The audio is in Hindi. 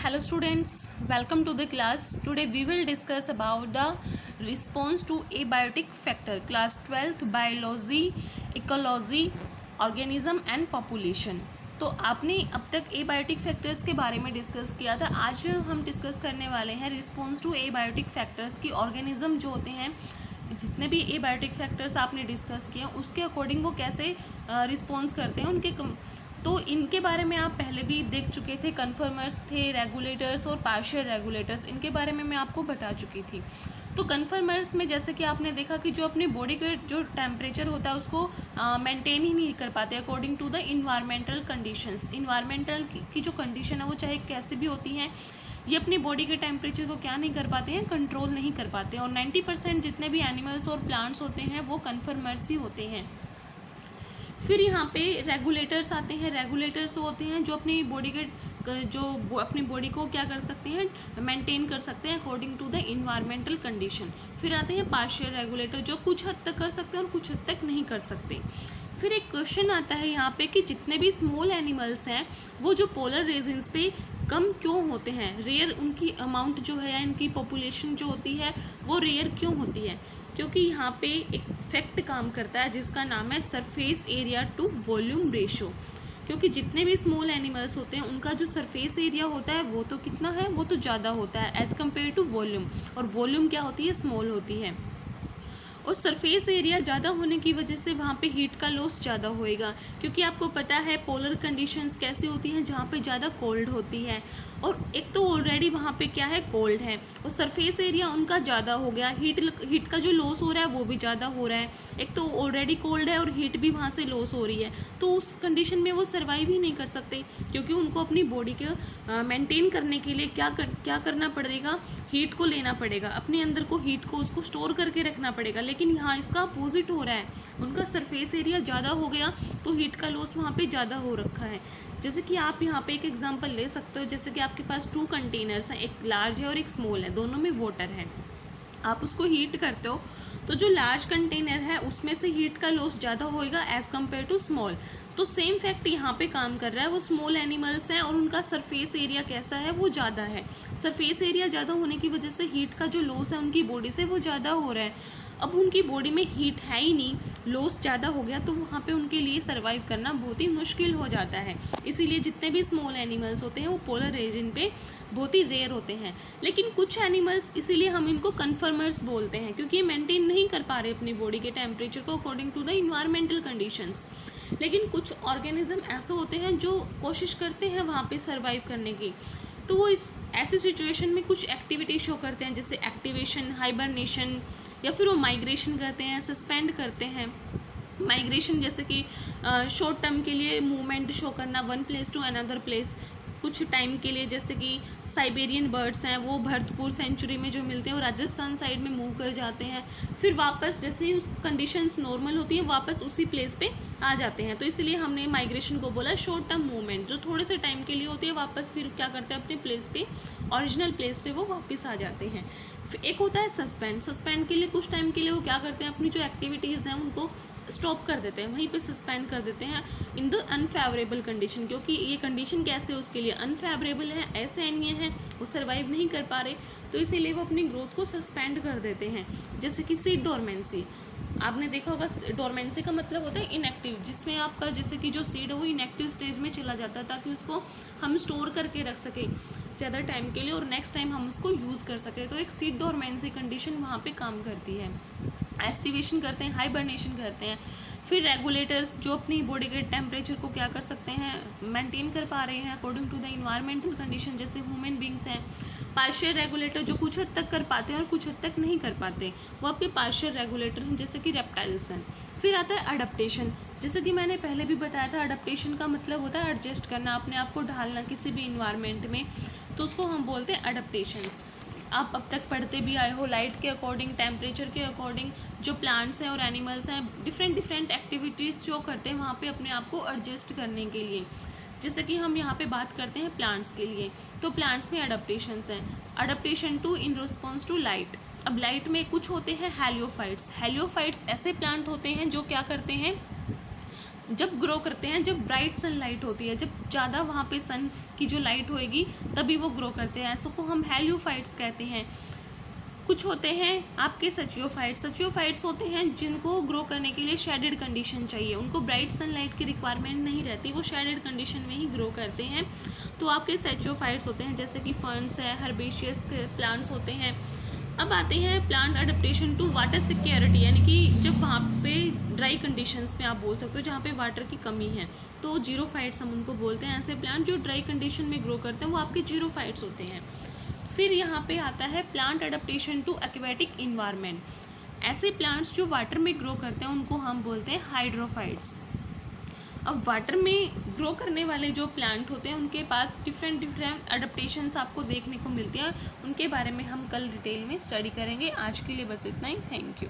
Hello students, welcome to the class. Today we will discuss about the response to abiotic factor, class 12th biology, ecology, organism and population. तो आपने अब तक एबायोटिक फैक्टर्स के बारे में डिस्कस किया था. आज हम डिस्कस करने वाले हैं रिस्पॉन्स टू एबायोटिक फैक्टर्स की. ऑर्गेनिज्म जो होते हैं, जितने भी एबायोटिक फैक्टर्स आपने डिस्कस किए उसके अकॉर्डिंग वो कैसे रिस्पॉन्स करते हैं उनके तो इनके बारे में आप पहले भी देख चुके थे. कन्फर्मर्स थे, रेगुलेटर्स और पार्शियल रेगुलेटर्स, इनके बारे में मैं आपको बता चुकी थी. तो कन्फर्मर्स में जैसे कि आपने देखा कि जो अपनी बॉडी के जो टेम्परेचर होता है उसको मेंटेन ही नहीं कर पाते according to the environmental conditions. Environmental की जो कंडीशन है वो चाहे कैसी भी होती हैं, ये अपनी बॉडी के टेम्परेचर को क्या नहीं कर पाते हैं, कंट्रोल नहीं कर पाते. और 90% जितने भी एनिमल्स और प्लांट्स होते हैं वो कन्फर्मर्स ही होते हैं. फिर यहाँ पे रेगुलेटर्स आते हैं. रेगुलेटर्स होते हैं जो अपनी बॉडी के अपनी बॉडी को क्या कर सकते हैं, मेंटेन कर सकते हैं according to the environmental condition. फिर आते हैं पार्शियल रेगुलेटर जो कुछ हद तक कर सकते हैं और कुछ हद तक नहीं कर सकते. फिर एक क्वेश्चन आता है यहाँ पे कि जितने भी स्मॉल एनिमल्स हैं वो जो पोलर रीजन्स पे कम क्यों होते हैं, रेयर उनकी अमाउंट जो है, इनकी पॉपुलेशन जो होती है वो रेयर क्यों होती है. क्योंकि यहाँ पे एक फैक्ट काम करता है जिसका नाम है surface area to volume ratio. क्योंकि जितने भी स्मॉल एनिमल्स होते हैं उनका जो सरफेस एरिया होता है वो तो कितना है, वो तो ज़्यादा होता है एज कम्पेयर टू वॉल्यूम. और वॉल्यूम क्या होती है, स्मॉल होती है. और सरफेस एरिया ज़्यादा होने की वजह से वहाँ पे हीट का लॉस ज़्यादा होएगा. क्योंकि आपको पता है पोलर कंडीशंस कैसी होती हैं, जहाँ पे ज़्यादा कोल्ड होती है और एक तो ऑलरेडी वहाँ पे क्या है, कोल्ड है, और सरफेस एरिया उनका ज़्यादा हो गया. हीट का जो लॉस हो रहा है वो भी ज़्यादा हो रहा है. एक तो ऑलरेडी कोल्ड है और हीट भी वहाँ से लॉस हो रही है, तो उस कंडीशन में वो सर्वाइव ही नहीं कर सकते. क्योंकि उनको अपनी बॉडी के मेंटेन करने के लिए क्या करना पड़ेगा, हीट को लेना पड़ेगा अपने अंदर को, हीट को उसको स्टोर करके रखना पड़ेगा. लेकिन यहाँ इसका अपोजिट हो रहा है, उनका सरफेस एरिया ज़्यादा हो गया तो हीट का लॉस वहाँ पे ज़्यादा हो रखा है. जैसे कि आप यहाँ पे एक एग्जांपल ले सकते हो. जैसे कि आपके पास 2 कंटेनर्स हैं, एक लार्ज है और एक स्मॉल है, दोनों में वाटर है. आप उसको हीट करते हो तो जो लार्ज कंटेनर है उसमें से हीट का लॉस ज़्यादा होएगा एज़ कम्पेयर टू स्मॉल. तो सेम फैक्ट यहाँ पे काम कर रहा है. वो स्मॉल एनिमल्स हैं और उनका सरफेस एरिया कैसा है, वो ज़्यादा है. सरफेस एरिया ज़्यादा होने की वजह से हीट का जो लॉस है उनकी बॉडी से वो ज़्यादा हो रहा है. अब उनकी बॉडी में हीट है ही नहीं, लॉस ज़्यादा हो गया, तो वहाँ पे उनके लिए सर्वाइव करना बहुत ही मुश्किल हो जाता है. इसीलिए जितने भी स्मॉल एनिमल्स होते हैं वो पोलर रीजन पे बहुत ही रेयर होते हैं. लेकिन कुछ एनिमल्स, इसीलिए हम इनको कन्फर्मर्स बोलते हैं, क्योंकि ये मेंटेन नहीं कर पा रहे अपनी बॉडी के टेम्परेचर को according to the environmental conditions. लेकिन कुछ ऑर्गेनिज्म ऐसे होते हैं जो कोशिश करते हैं वहाँ पे सर्वाइव करने की. तो वो इस ऐसी सिचुएशन में कुछ एक्टिविटी शो करते हैं, जैसे एक्टिवेशन, हाइबरनेशन, या फिर वो माइग्रेशन करते हैं, सस्पेंड करते हैं. माइग्रेशन जैसे कि शॉर्ट टर्म के लिए मूवमेंट शो करना one place to another place कुछ टाइम के लिए. जैसे कि साइबेरियन बर्ड्स हैं, वो भरतपुर सेंचुरी में जो मिलते हैं वो राजस्थान साइड में मूव कर जाते हैं. फिर वापस जैसे ही उस कंडीशंस नॉर्मल होती है वापस उसी प्लेस पे आ जाते हैं. तो इसलिए हमने माइग्रेशन को बोला शॉर्ट टर्म मूवमेंट, जो थोड़े से टाइम के लिए होती है, वापस फिर क्या करते हैं अपने प्लेस पे, ओरिजिनल प्लेस पे वो वापस आ जाते हैं. फिर एक होता है सस्पेंड. सस्पेंड के लिए कुछ टाइम के लिए वो क्या करते हैं, अपनी जो एक्टिविटीज़ हैं उनको स्टॉप कर देते हैं, वहीं पे सस्पेंड कर देते हैं इन द अनफेवरेबल कंडीशन. क्योंकि ये कंडीशन कैसे उसके लिए अनफेवरेबल है, ऐसे एनिमल हैं वो सर्वाइव नहीं कर पा रहे, तो इसीलिए वो अपनी ग्रोथ को सस्पेंड कर देते हैं. जैसे कि सीड डोरमेंसी, आपने देखा होगा. डोरमेंसी का मतलब होता है इनएक्टिव, जिसमें आपका जैसे कि जो सीड है वो इनएक्टिव स्टेज में चला जाता है, ताकि उसको हम स्टोर करके रख सकें ज़्यादा टाइम के लिए और नेक्स्ट टाइम हम उसको यूज़ कर सकें. तो एक सीड डोरमेंसी कंडीशन वहाँ पे काम करती है. एस्टिवेशन करते हैं, हाइबरनेशन करते हैं. फिर रेगुलेटर्स जो अपनी बॉडी के टेम्परेचर को क्या कर सकते हैं, मेंटेन कर पा रहे हैं according to the environmental condition, जैसे ह्यूमन बींग्स हैं. पार्शियल रेगुलेटर जो कुछ हद तक कर पाते हैं और कुछ हद तक नहीं कर पाते, वो आपके पार्शियल रेगुलेटर हैं, जैसे कि रेप्टाइल्स हैं. फिर आता है अडप्टेशन. जैसे कि मैंने पहले भी बताया था, अडप्टेशन का मतलब होता है एडजस्ट करना, अपने आप को ढालना किसी भी इन्वायरमेंट में, तो उसको हम बोलते हैं अडप्टेशंस. आप अब तक पढ़ते भी आए हो, लाइट के अकॉर्डिंग, टेम्परेचर के अकॉर्डिंग जो प्लांट्स हैं और एनिमल्स हैं डिफरेंट एक्टिविटीज़ जो करते हैं वहाँ पे अपने आप को एडजस्ट करने के लिए. जैसे कि हम यहाँ पे बात करते हैं प्लांट्स के लिए, तो प्लांट्स में अडप्टेशंस हैं. Adaptation to in response to light. अब लाइट में कुछ होते हैं हेलियोफाइट्स. हेलियोफाइट्स ऐसे प्लांट होते हैं जो क्या करते हैं, जब ग्रो करते हैं जब ब्राइट सनलाइट होती है, जब ज़्यादा वहाँ पे सन की जो लाइट होएगी तभी वो ग्रो करते हैं। ऐसो को हम हेलियोफाइट्स कहते हैं। कुछ होते हैं आपके सचियोफाइट्स होते हैं जिनको ग्रो करने के लिए शेडेड कंडीशन चाहिए, उनको ब्राइट सनलाइट की रिक्वायरमेंट नहीं रहती, वो शेडेड कंडीशन में ही ग्रो करते हैं। तो आपके सचियोफाइट्स होते हैं जैसे कि फर्न्स है, हर्बेशियस प्लांट्स होते हैं। अब आते हैं plant adaptation to water security, यानी कि जब वहाँ पे ड्राई कंडीशंस में आप बोल सकते हो जहाँ पे वाटर की कमी है, तो जीरोफाइट्स हम उनको बोलते हैं। ऐसे प्लांट जो ड्राई कंडीशन में ग्रो करते हैं वो आपके जीरोफाइट्स होते हैं। फिर यहाँ पे आता है plant adaptation to aquatic environment. ऐसे प्लांट्स जो वाटर में ग्रो करते हैं उनको हम बोलते हैं हाइड्रोफाइट्स। अब वाटर में ग्रो करने वाले जो प्लांट होते हैं उनके पास डिफरेंट अडेप्टेशंस आपको देखने को मिलती हैं, उनके बारे में हम कल डिटेल में स्टडी करेंगे। आज के लिए बस इतना ही। Thank you.